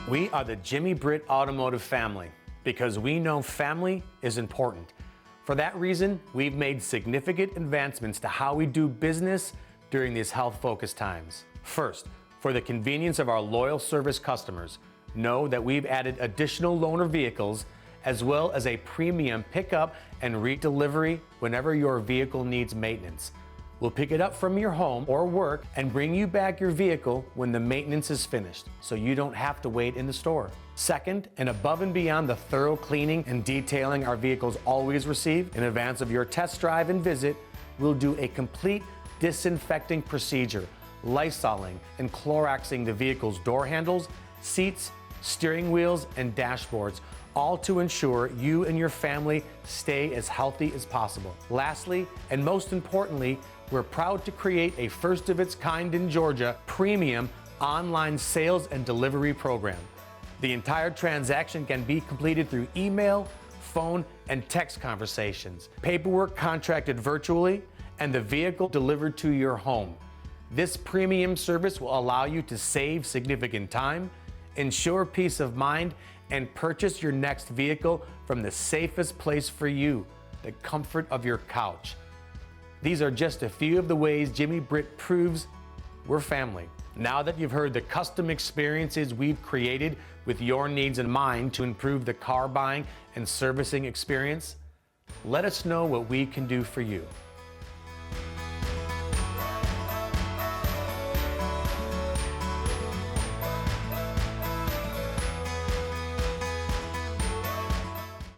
We are the Jimmy Britt Automotive Family because we know family is important. For that reason, we've made significant advancements to how we do business during these health-focused times. First, for the convenience of our loyal service customers, know that we've added additional loaner vehicles as well as a premium pickup and redelivery whenever your vehicle needs maintenance. We'll pick it up from your home or work and bring you back your vehicle when the maintenance is finished, so you don't have to wait in the store. Second, and above and beyond the thorough cleaning and detailing our vehicles always receive in advance of your test drive and visit, we'll do a complete disinfecting procedure, lysoling and Cloroxing the vehicle's door handles, seats, steering wheels, and dashboards, all to ensure you and your family stay as healthy as possible. Lastly, and most importantly, we're proud to create a first of its kind in Georgia premium online sales and delivery program. The entire transaction can be completed through email, phone, and text conversations, paperwork contracted virtually, and the vehicle delivered to your home. This premium service will allow you to save significant time, ensure peace of mind, and purchase your next vehicle from the safest place for you, the comfort of your couch. These are just a few of the ways Jimmy Britt proves we're family. Now that you've heard the custom experiences we've created with your needs in mind to improve the car buying and servicing experience, let us know what we can do for you.